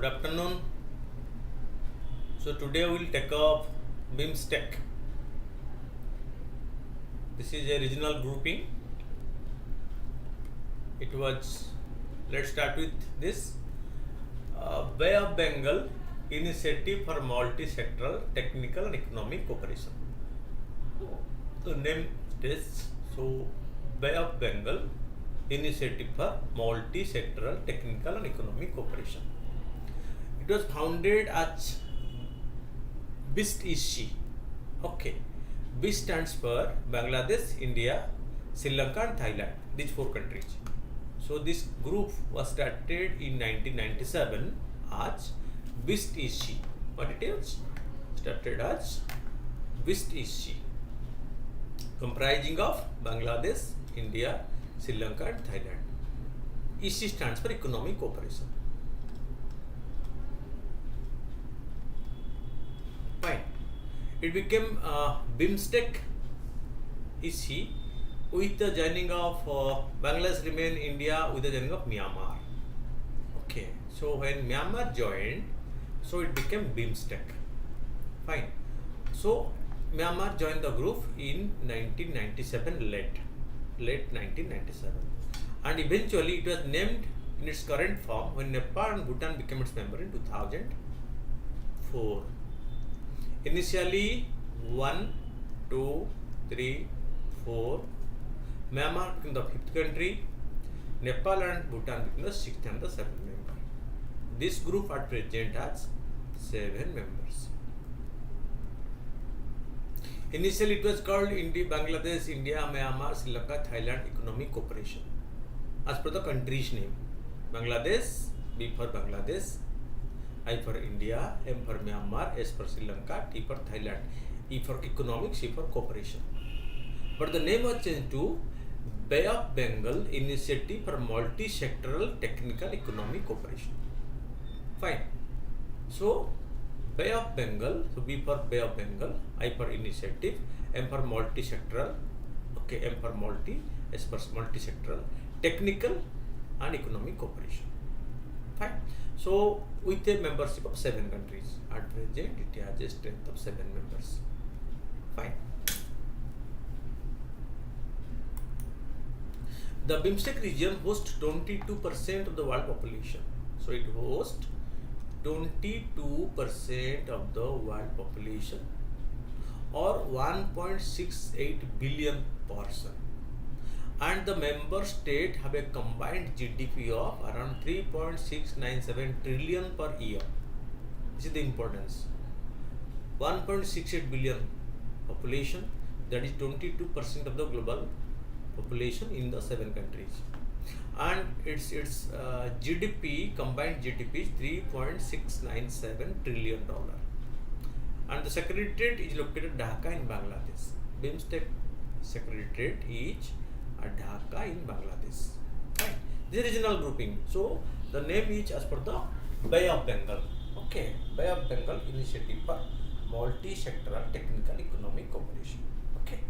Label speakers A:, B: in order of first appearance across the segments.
A: Good afternoon. So today we will take up BIMSTEC. This is a regional grouping. Let's start with this. Bay of Bengal Initiative for Multi-Sectoral Technical and Economic Cooperation. The name states, so Bay of Bengal Initiative for Multi-Sectoral Technical and Economic Cooperation. It was founded as WBCS. Okay, B stands for Bangladesh, India, Sri Lanka and Thailand, these 4 countries. So this group was started in 1997 as WBCS. What it is? Started as WBCS, comprising of Bangladesh, India, Sri Lanka and Thailand. EC stands for Economic Cooperation. Fine. It became BIMSTEC EC with the joining of Bangladesh remained India with the joining of Myanmar. Okay. So when Myanmar joined, so it became BIMSTEC. Fine. So Myanmar joined the group in 1997 late 1997, and eventually it was named in its current form when Nepal and Bhutan became its member in 2004. Initially 1, 2, 3, 4. Myanmar became the 5th country. Nepal and Bhutan became the 6th and the 7th member. This group at present has 7 members. Initially it was called Bangladesh, India, Myanmar, Sri Lanka, Thailand Economic Cooperation. As per the country's name, Bangladesh, B for Bangladesh, I for India, M for Myanmar, S for Sri Lanka, T for Thailand, E for Economic, C for Cooperation. But the name was changed to Bay of Bengal Initiative for Multi-Sectoral Technical Economic Cooperation. Fine. So Bay of Bengal, so B for Bay of Bengal, I for Initiative, M for Multi-Sectoral, okay, M for Multi, S for Multi-Sectoral, Technical and Economic Cooperation. Fine. So with a membership of 7 countries, at present it has a strength of 7 members. Fine. The BIMSTEC region hosts 22% of the world population. So it hosts 22% of the world population, or 1.68 billion person. And the member states have a combined GDP of around 3.697 trillion per year. This is the importance. 1.68 billion population, that is 22% of the global population in the 7 countries. And its GDP, combined GDP is $3.697 trillion. And the secretariat is located at Dhaka in Bangladesh. BIMSTEC secretariat is at Dhaka in Bangladesh. Right. This is regional grouping. So the name is as per the Bay of Bengal. Okay, Bay of Bengal Initiative for Multi-Sectoral Technical Economic Cooperation. Okay.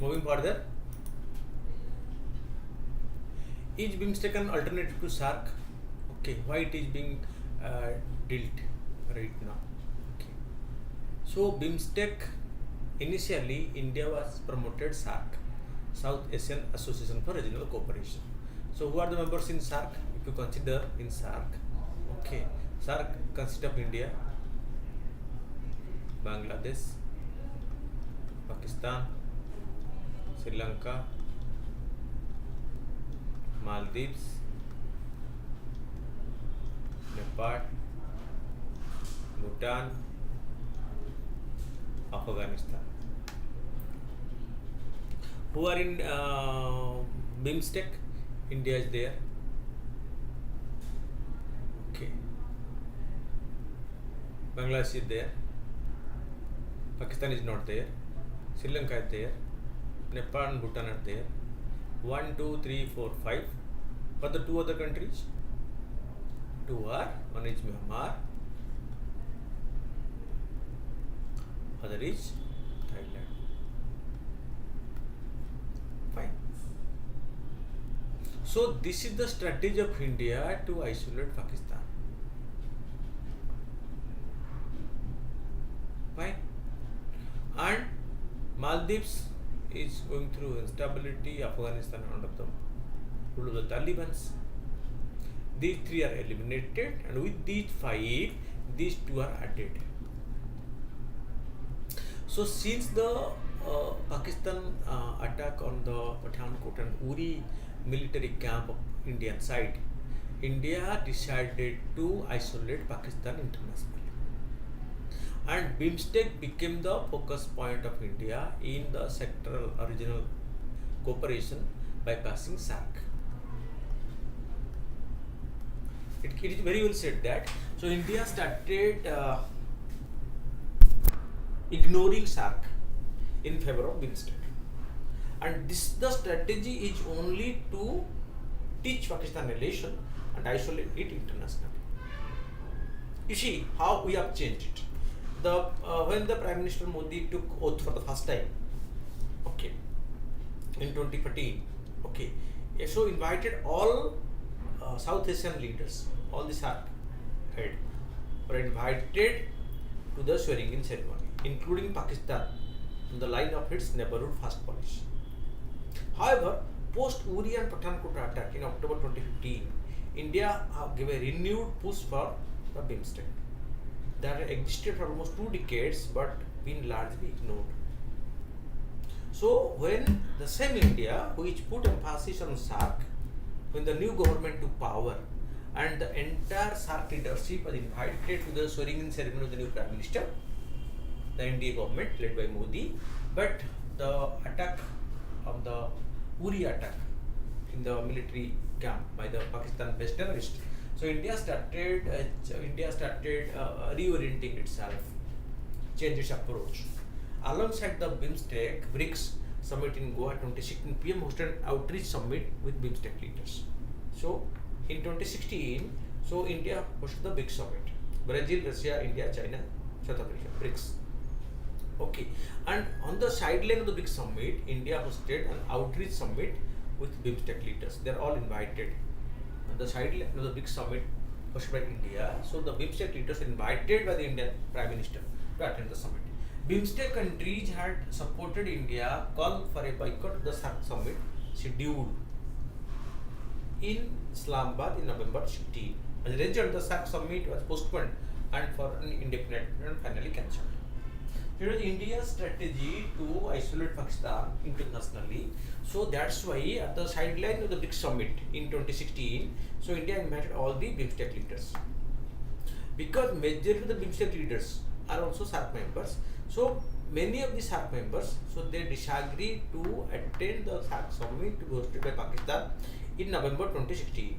A: Moving further, is BIMSTEC an alternative to SARC? Okay, why it is being dealt right now? Okay, so BIMSTEC, initially India was promoted SARC, South Asian Association for Regional Cooperation. So who are the members in SARC? If you consider in SARC, okay, SARC consists of India, Bangladesh, Pakistan, Sri Lanka, Maldives, Nepal, Bhutan, Afghanistan. Who are in BIMSTEC? India is there. Okay. Bangladesh is there. Pakistan is not there. Sri Lanka is there. Nepal and Bhutan are there. 1, 2, 3, 4, 5. But the two other countries? Two are, one is Myanmar, other is Thailand. Fine. So this is the strategy of India to isolate Pakistan. Fine. And Maldives is going through instability. Afghanistan under the rule of the Taliban. These three are eliminated, and with these 5, these 2 are added. So since the Pakistan attack on the Pathankot and Uri military camp of Indian side, India decided to isolate Pakistan internationally, and BIMSTEC became the focus point of India in the sectoral or regional cooperation by passing SARC. It is very well said that. So India started ignoring SARC in favor of BIMSTEC, and the strategy is only to teach Pakistan relation and isolate it internationally. You see how we have changed it. When the Prime Minister Modi took oath for the first time, okay, in 2014, okay, so invited all South Asian leaders, all the SARC head were invited to the swearing-in ceremony, including Pakistan, on the line of its neighborhood first policy. However, post Uri and Pathankot attack in October 2015, India gave a renewed push for the BIMSTEC that existed for almost 2 decades but been largely ignored. So when the same India, which put emphasis on SARC, when the new government took power and the entire SARC leadership was invited to the swearing-in ceremony of the new Prime Minister, the NDA government led by Modi, but the attack of the Uri attack in the military camp by the Pakistan-based terrorists, so India started reorienting itself, change its approach. Alongside the BIMSTEC, BRICS summit in Goa 2016, PM hosted an outreach summit with BIMSTEC leaders. So in 2016, so India hosted the big summit. Brazil, Russia, India, China, South Africa, BRICS. Okay, and on the sideline of the big summit, India hosted an outreach summit with BIMSTEC leaders. They are all invited. On the sideline of the big summit hosted by India, so the BIMSTEC leaders were invited by the Indian Prime Minister to attend the summit. BIMSTEC countries had supported India call for a boycott of the SARC summit scheduled in Islamabad in November 16. As a result, the SARC summit was postponed and for an indefinite and finally cancelled. It was India's strategy to isolate Pakistan internationally. So that's why at the sideline of the big summit in 2016, so India invited all the BIMSTEC leaders. Because majority of the BIMSTEC leaders are also SARC members, so many of the SARC members, so they disagree to attend the SARC summit to be hosted by Pakistan in November 2016.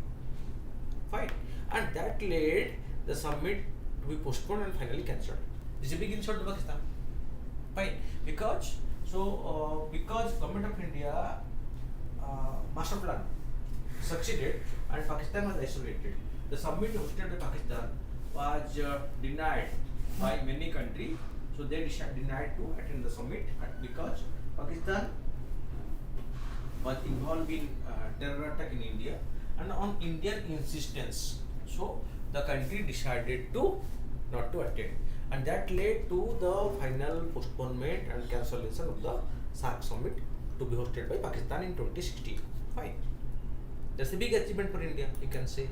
A: Fine. And that led the summit to be postponed and finally cancelled. This is a big insult to Pakistan. Fine. Because government of India master plan succeeded and Pakistan was isolated. The summit hosted by Pakistan was denied by many countries. So they denied to attend the summit because Pakistan was involved in terror attack in India, and on Indian insistence, so the country decided to not to attend, and that led to the final postponement and cancellation of the SAARC summit to be hosted by Pakistan in 2016. Fine, that's a big achievement for India, you can say.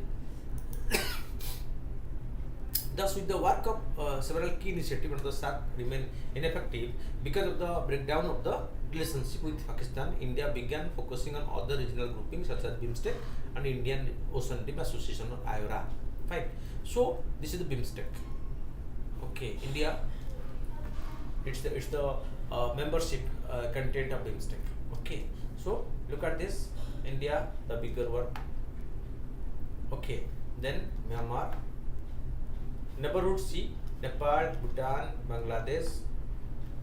A: Thus, with the work of several key initiatives, the SAARC remained ineffective because of the breakdown of the relationship with Pakistan. India began focusing on other regional groupings such as BIMSTEC and Indian Ocean Rim Association or IORA. Fine. So this is the BIMSTEC. Okay, India. It's the membership content of BIMSTEC. Okay. So look at this. India, the bigger one. Okay. Then Myanmar. Neighborhood C, Nepal, Bhutan, Bangladesh,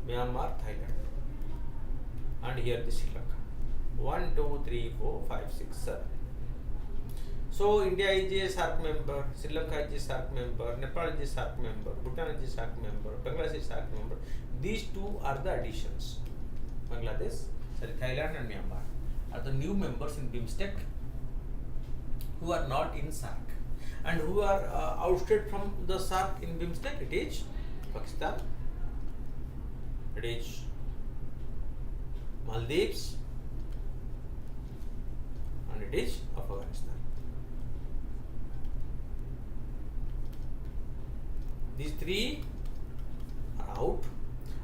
A: Myanmar, Thailand, and here the Sri Lanka. 1, 2, 3, 4, 5, 6, 7. So India is a SAARC member, Sri Lanka is a SAARC member, Nepal is a SAARC member, Bhutan is a SAARC member, Bangladesh is a SAARC member. These two are the additions. Bangladesh, Thailand and Myanmar are the new members in BIMSTEC who are not in SAARC. And who are ousted from the SAARC in BIMSTEC? It is Pakistan, it is Maldives, and it is Afghanistan. These three are out,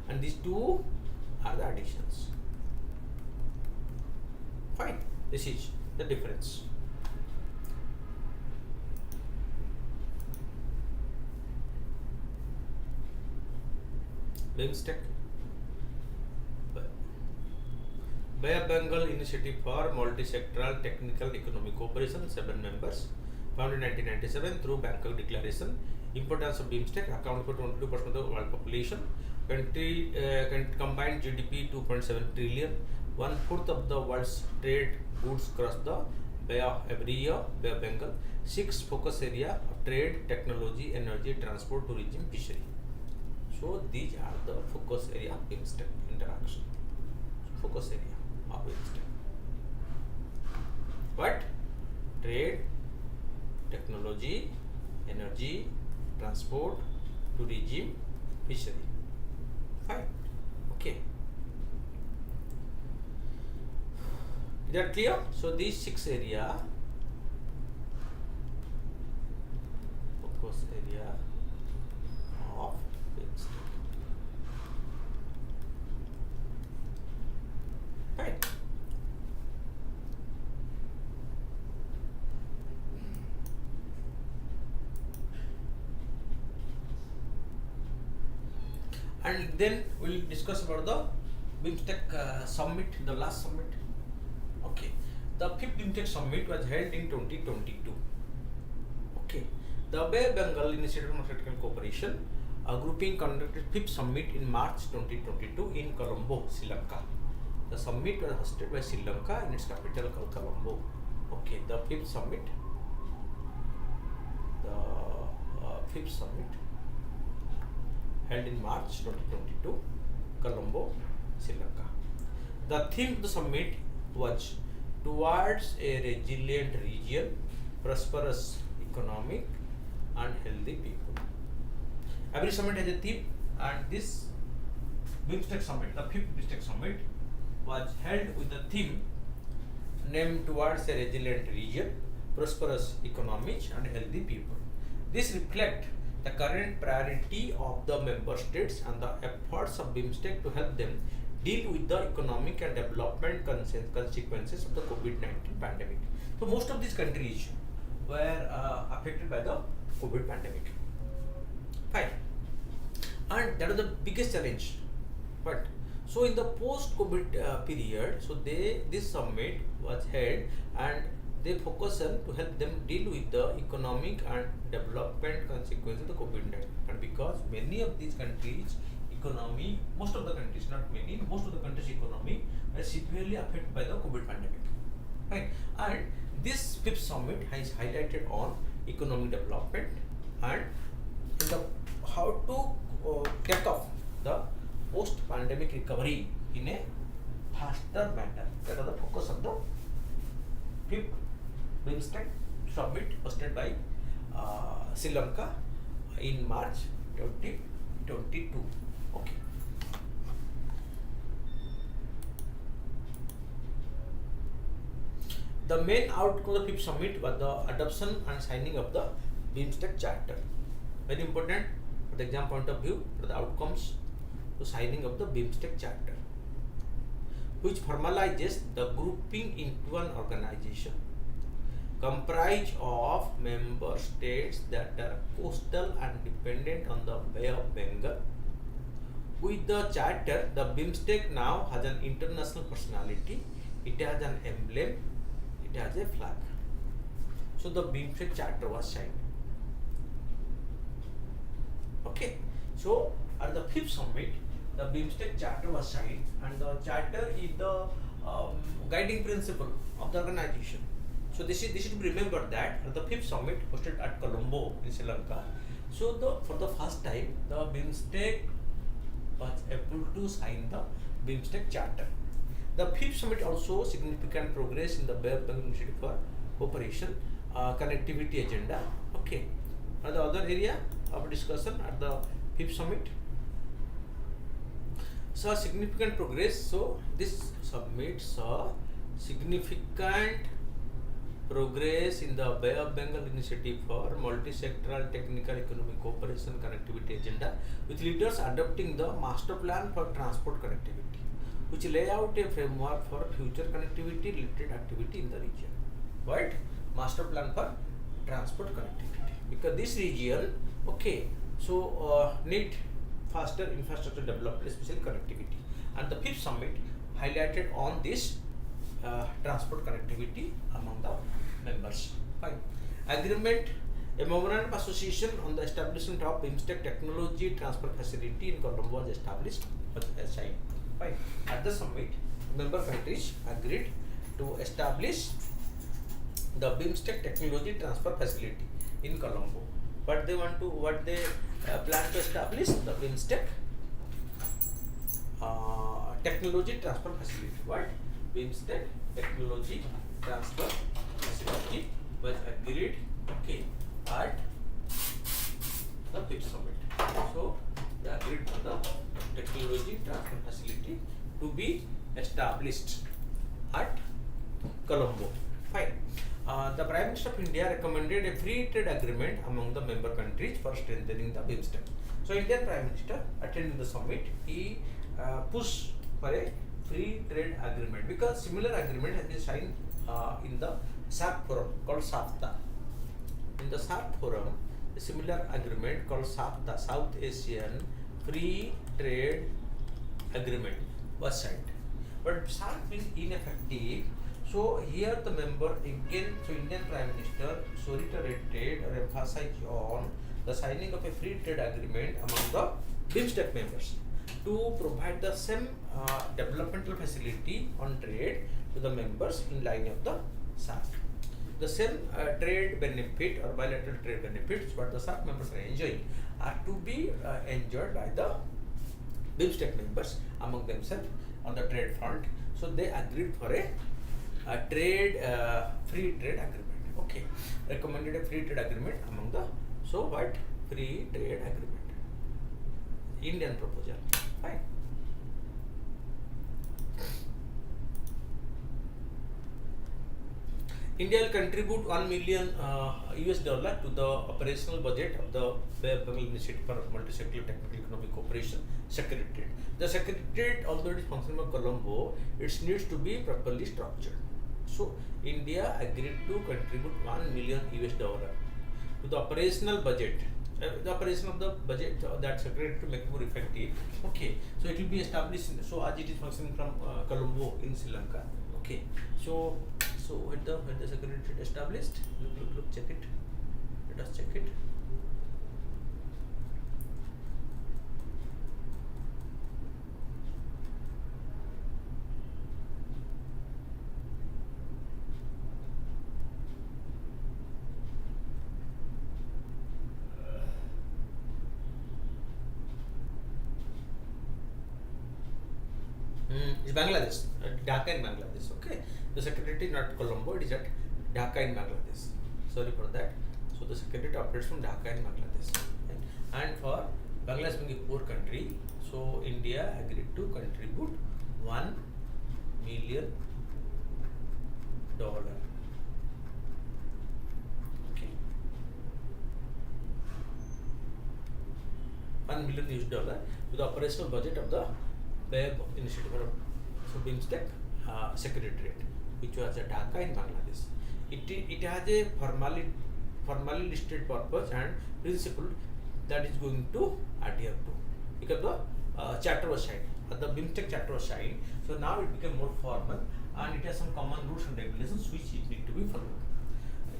A: and these two are the additions. Fine, this is the difference. BIMSTEC, Bay of Bengal Initiative for Multi-Sectoral Technical Economic Cooperation, 7 members, founded in 1997 through Bangkok Declaration. Importance of BIMSTEC, account for 22% of the world population. Country combined GDP 2.7 trillion. 1/4 of the world's trade goods cross the Bay of every year. Bay of Bengal. 6 focus area of trade, technology, energy, transport, tourism, fishery. So these are the focus area of BIMSTEC interaction. Focus area of BIMSTEC. What? Trade, technology, energy, transport, tourism, fishery. Fine. Okay. Is that clear? So these 6 area, focus area of BIMSTEC. Right. And then we'll discuss about the BIMSTEC summit, the last summit. Okay, the 5th BIMSTEC summit was held in 2022. Okay, the Bay of Bengal Initiative for Technical Cooperation grouping conducted 5th summit in March 2022 in Colombo, Sri Lanka. The summit was hosted by Sri Lanka in its capital called Colombo. Okay, the 5th summit. The 5th summit held in March 2022, Colombo, Sri Lanka. The theme of the summit was towards a resilient region, prosperous economic and healthy people. Every summit has a theme, and this BIMSTEC summit, the 5th BIMSTEC summit, was held with the theme named towards a resilient region, prosperous economies and healthy people. This reflects the current priority of the member states and the efforts of BIMSTEC to help them deal with the economic and development consequences of the COVID-19 pandemic. So most of these countries were affected by the COVID pandemic. Fine. And that was the biggest challenge. But so in the post-COVID period, so this summit was held and they focus on to help them deal with the economic and development consequences of the COVID-19. And because many of these countries' economy, most of the countries, not many, most of the countries' economy were severely affected by the COVID pandemic. Right? And this 5th summit has highlighted on economic development and how to take off the post-pandemic recovery in a faster manner. That was the focus of the fifth BIMSTEC summit hosted by Sri Lanka in March 2022. Okay. The main outcome of the fifth summit was the adoption and signing of the BIMSTEC charter. Very important for the exam point of view, for the outcomes, the signing of the BIMSTEC charter, which formalizes the grouping into an organization comprised of member states that are coastal and dependent on the Bay of Bengal. With the charter, the BIMSTEC now has an international personality. It has an emblem. It has a flag. So the BIMSTEC charter was signed. Okay. So at the fifth summit, the BIMSTEC charter was signed, and the charter is the guiding principle of the organization. So this should be remembered that at the fifth summit hosted at Colombo in Sri Lanka, so for the first time the BIMSTEC was able to sign the BIMSTEC charter. The fifth summit also significant progress in the Bay of Bengal Initiative for Cooperation connectivity agenda. Okay, the other area of discussion at the fifth summit. So significant progress. So this summit saw significant progress in the Bay of Bengal Initiative for multi-sectoral technical economic cooperation connectivity agenda, with leaders adopting the master plan for transport connectivity, which lay out a framework for future connectivity related activity in the region. What? Master plan for transport connectivity. Because this region, okay, so need faster infrastructure development, especially connectivity. And the fifth summit highlighted on this transport connectivity among the members. Fine. Agreement, a memorandum of association on the establishment of BIMSTEC technology transfer facility in Colombo was established with SI. Fine. At the summit, member countries agreed to establish the BIMSTEC technology transfer facility in Colombo. What they plan to establish the BIMSTEC technology transfer facility. What? BIMSTEC technology transfer facility was agreed, okay, at the fifth summit. So they agreed for the technology transfer facility to be established at Colombo. Fine. The Prime Minister of India recommended a free trade agreement among the member countries for strengthening the BIMSTEC. So Indian Prime Minister attending the summit, he pushed for a free trade agreement, because similar agreement has been signed in the SAARC forum called SAFTA. In the SAARC forum, a similar agreement called SAFTA, South Asian Free Trade Agreement, was signed. But SAARC being ineffective, so here the member again, so Indian Prime Minister reiterated or emphasized on the signing of a free trade agreement among the BIMSTEC members to provide the same developmental facility on trade to the members in line of the SAARC. The same trade benefit or bilateral trade benefits what the SAARC members are enjoying are to be enjoyed by the BIMSTEC members among themselves on the trade front. So they agreed for a trade free trade agreement. Okay, recommended a free trade agreement among the free trade agreement, Indian proposal. Fine. India will contribute $1 million US to the operational budget of the Bay of Bengal Initiative for Multi-Sectoral Technical Economic Cooperation Secretariat. The Secretariat, although it is functioning in Colombo, it needs to be properly structured. So India agreed to contribute $1 million US to the operational budget. The operation of the budget that secretary to make it more effective. Okay, so it will be established. So as it is functioning from Colombo in Sri Lanka. Okay, so when the secretary established, look, check it. Let us check it. It's Bangladesh, Dhaka in Bangladesh. Okay, the secretary not Colombo, it is at Dhaka in Bangladesh. Sorry for that. So the secretary operates from Dhaka in Bangladesh. Right? And for Bangladesh being a poor country, so India agreed to contribute $1 million. Okay, $1 million to the operational budget of the Web Initiative for BIMSTEC Secretariat, which was at Dhaka in Bangladesh. It has a formally listed purpose and principle that is going to adhere to, because the charter was signed, the BIMSTEC charter was signed. So now it became more formal and it has some common rules and regulations which it need to be followed.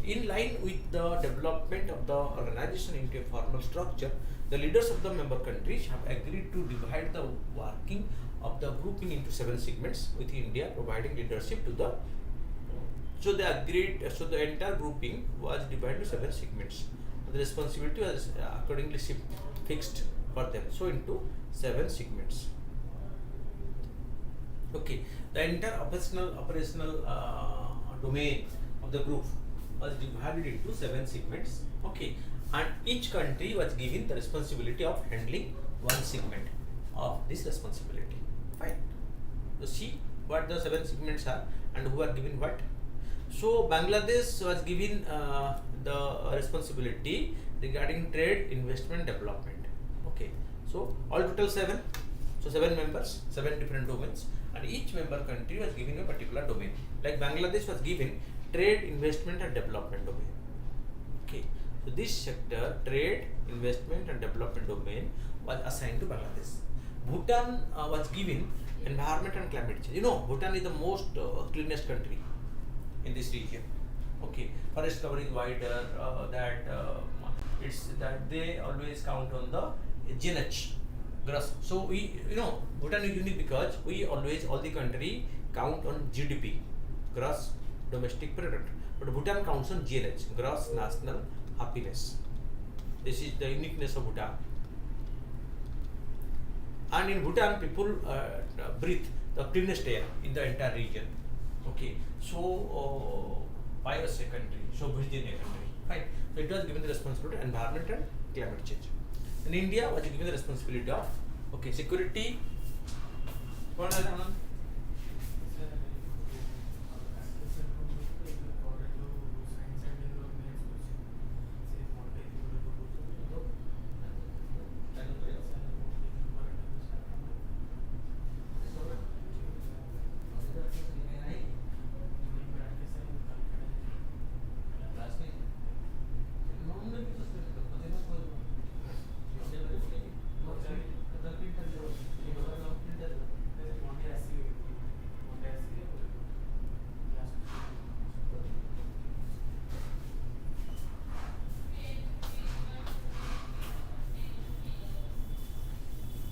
A: In line with the development of the organization into a formal structure, the leaders of the member countries have agreed to divide the working of the grouping into 7 segments, with India providing leadership to the. So they agreed. So the entire grouping was divided into 7 segments. The responsibility was accordingly fixed for them. So into 7 segments. Okay, the entire operational domain of the group was divided into 7 segments. Okay, and each country was given the responsibility of handling 1 segment of this responsibility. Fine. So see what the 7 segments are and who are given what. So Bangladesh was given the responsibility regarding trade, investment, development. Okay, so all total 7. So 7 members, 7 different domains, and each member country was given a particular domain. Like Bangladesh was given trade, investment and development domain. Okay, so this sector, trade, investment and development domain, was assigned to Bangladesh. Bhutan was given environment and climate change. You know, Bhutan is the most cleanest country in this region. Okay, forest cover is wider. It's that they always count on the GNH gross. So we, Bhutan is unique because we always, all the country count on GDP, gross domestic product, but Bhutan counts on GNH, gross national happiness. This is the uniqueness of Bhutan. And in Bhutan, people breathe the cleanest air in the entire region. Okay, so pious country, so Virginia country. Fine. So it was given the responsibility of environment and climate change. And India was given the responsibility of security.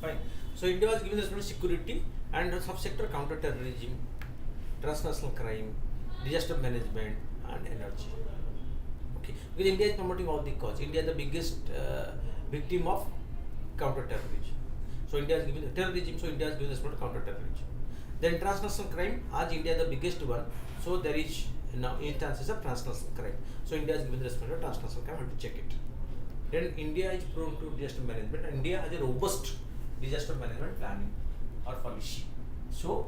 A: Fine. So India was given the security and subsector counter-terrorism, transnational crime, disaster management and energy. Okay, because India is promoting all the cause. India is the biggest victim of counter-terrorism. So India is given terrorism. So India is given the counter-terrorism. Then transnational crime, as India is the biggest one. So there is now instances of transnational crime. So India is given the responsibility of transnational crime. I have to check it. Then India is prone to disaster management. And India has a robust disaster management planning or policy. So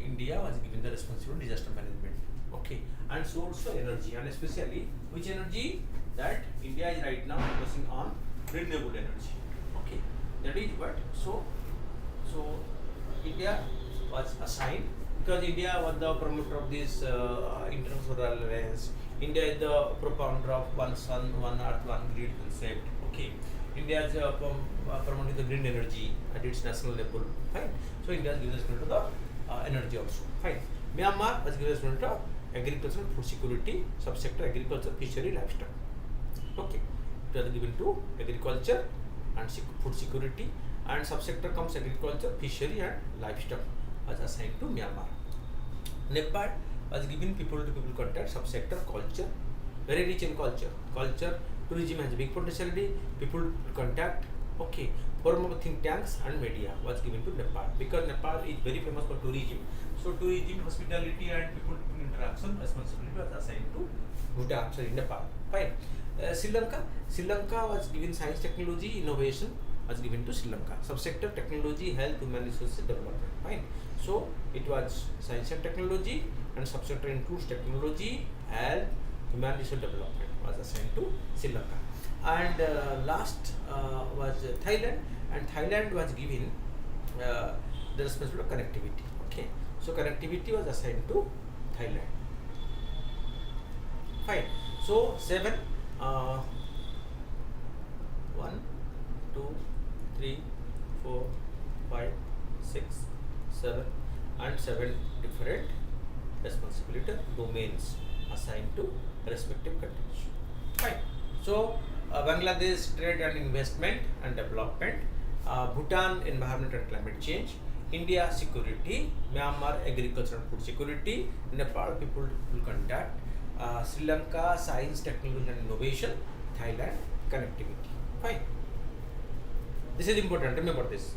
A: India was given the responsibility of disaster management. Okay, and so also energy, and especially which energy, that India is right now focusing on renewable energy. Okay, that is what. So India was assigned because India was the promoter of this international alliance. India is the propounder of one sun, one earth, one grid concept. Okay, India is promoting the green energy at its national level. Fine. So India is giving responsibility to the energy also. Fine. Myanmar was given responsibility to agriculture, food security, subsector agriculture, fishery, livestock. Okay, it was given to agriculture and food security, and subsector comes agriculture, fishery and livestock was assigned to Myanmar. Nepal was given people to people contact, subsector culture, very rich in culture. Tourism has a big potentiality, people contact, Okay, forum of think tanks and media was given to Nepal because Nepal is very famous for tourism. So tourism, hospitality and people interaction responsibility was assigned to Bhutan, sorry, Nepal. Fine. Sri Lanka was given science, technology, innovation was given to Sri Lanka. Subsector technology, health, human resources development. Fine. So it was science and technology, and subsector includes technology, health, human resource development was assigned to Sri Lanka. And last was Thailand, and Thailand was given the responsibility of connectivity. Okay, so connectivity was assigned to Thailand. Fine. So 7, 1, 2, 3, 4, 5, 6, 7, and 7 different responsibility domains assigned to respective countries. Fine. So Bangladesh trade and investment and development, Bhutan environment and climate change, India security, Myanmar agriculture and food security, Nepal people contact, Sri Lanka science, technology and innovation, Thailand connectivity. Fine. This is important. Remember this.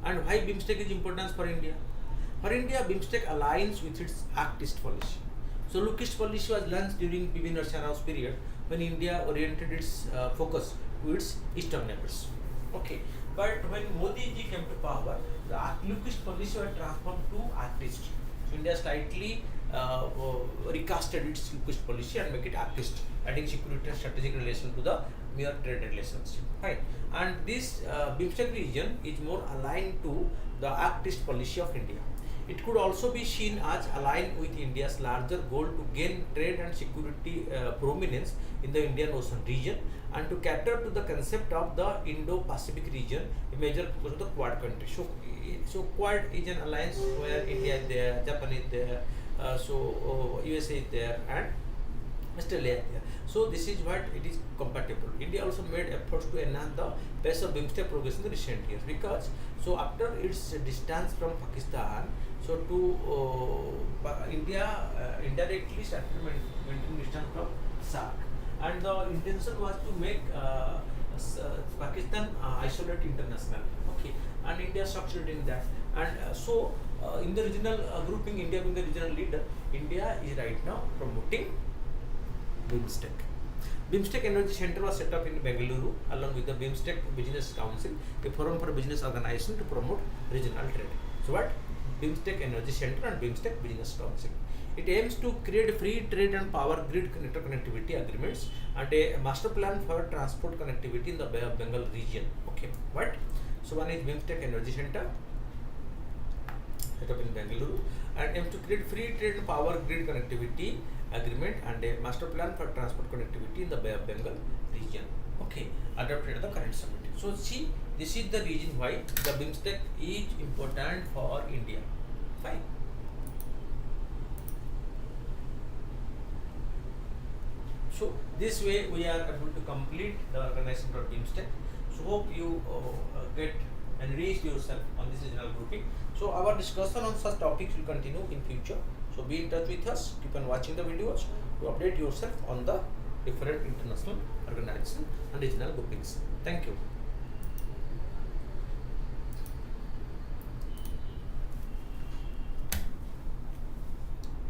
A: And why BIMSTEC is important for India? For India, BIMSTEC aligns with its Act East policy. So, Look East policy was launched during Bibi Narasimha Rao's period when India oriented its focus to its eastern neighbors. Okay, but when Modi ji came to power, the Look East policy was transformed to Act East. So, India slightly recasted its Look East policy and make it Act East, adding security and strategic relation to the mere trade relations. Right, and this BIMSTEC region is more aligned to the Act East policy of India. It could also be seen as aligned with India's larger goal to gain trade and security prominence in the Indian Ocean region and to cater to the concept of the Indo-Pacific region, a major focus of the Quad countries. So Quad is an alliance where India is there, Japan is there, USA is there, and Australia is there. So this is what it is compatible. India also made efforts to enhance the pace of BIMSTEC progress in the recent years because so after its distance from Pakistan, so to India indirectly started maintaining distance from SAARC, and the intention was to make Pakistan isolate internationally. Okay, and India succeeded in that, and in the regional grouping, India being the regional leader, India is right now promoting BIMSTEC. BIMSTEC Energy Center was set up in Bengaluru along with the BIMSTEC Business Council, a forum for business organization to promote regional trade. So what? BIMSTEC Energy Center and BIMSTEC Business Council. It aims to create free trade and power grid interconnectivity agreements and a master plan for transport connectivity in the Bay of Bengal region. Okay, what? So one is BIMSTEC Energy Center set up in Bengaluru and aims to create free trade and power grid connectivity agreement and a master plan for transport connectivity in the Bay of Bengal region. Okay, adopted at the current summit. So see, this is the reason why the BIMSTEC is important for India. Fine. So this way we are able to complete the organization for BIMSTEC. So hope you get enriched yourself on this regional grouping. So our discussion on such topics will continue in future. So be in touch with us, keep on watching the videos to update yourself on the different international organizations and regional groupings. Thank you.